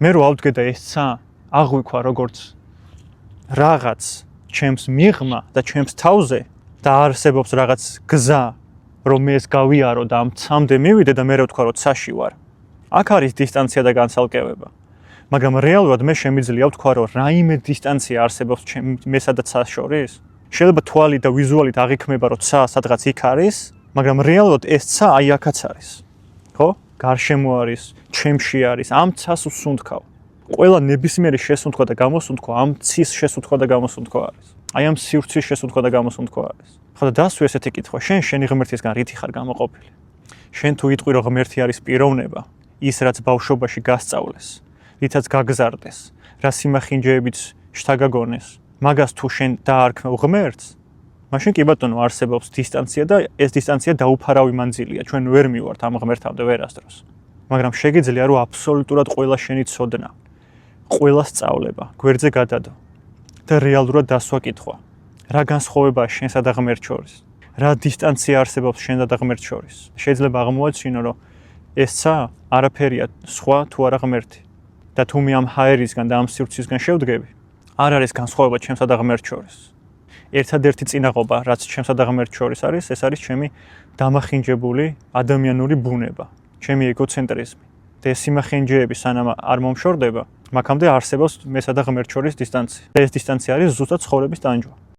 მე რო ავდგე და ეს ცა აღვიქვა როგორც რაღაც ჩემს მიღმა და ჩემს თავზე და არსებობს რაღაც გზა რომ მე ეს გავიარო და ამ ცამდე მივიდე და მე რა ვთქვა რომ ცაში ვარ. აქ არის დისტანცია და განცალკევება. მაგრამ რეალურად მე შემიძლია ვთქვა რომ რაიმე დისტანცია არსებობს მესა და ცას შორის. შეიძლება თვალი და ვიზუალით აღიქმება რომ ცა სადღაც იქ არის, მაგრამ რეალურად ეს ცა აი აქაც არის. ხო? გარშემო არის, ჩემში არის, ამ ცას უსუნთქავ. ყველა ნებისმიერი შესუნთქვა და გამოსუნთქვა ამ ცის შესუნთქვა და გამოსუნთქვა არის. აი ამ სივრცის შესუნთქვა და გამოსუნთქვა არის. ხო და დასვი ესეთი კითხვა, შენი ღმერთისგან რითი ხარ გამოყოფილი? შენ თუ იტყვი რომ ღმერთი არის პიროვნება, ის რაც ბავშვობაში გასწავლეს, რითაც გაგზარდეს, რა სიმახინჯეებით შთაგაგონეს, მაგას თუ შენ დაარქმევ ღმერთს, მაშინ კი ბატონო არსებობს დისტანცია და ეს დისტანცია დაუფარავი მანძილია. ჩვენ ვერ მივართ ამ ღმერთამდე ვერასდროს. მაგრამ შეგიძლია რომ აბსოლუტურად ყველა შენი ცოდნა, ყველა სწავლება გვერდზე გადადო და რეალურად დასვა კითხვა. რა განსხვავებაა შენსა და ღმერთს შორის? რა დისტანცია არსებობს შენსა და ღმერთს შორის? შეიძლება აღმოაჩინო რომ ეს ცა არაფერია სხვა თუ არა ღმერთი. და თუ მე ამ ჰაერისგან და ამ სივრცისგან შევდგები, არ არის განსხვავება ჩემსა და ღმერთს შორის. ერთადერთი წინაღობა, რაც ჩემსა და ღმერთს შორის არის, ეს არის ჩემი დამახინჯებული ადამიანური ბუნება, ჩემი ეგოცენტრიზმი. და ეს სიმახინჯეები სანამ არ მომშორდება, მაქამდე არსებობს მესა და ღმერთს შორის დისტანცია. ეს დისტანცია არის ზუსტად ცხოვრების ტანჯვა.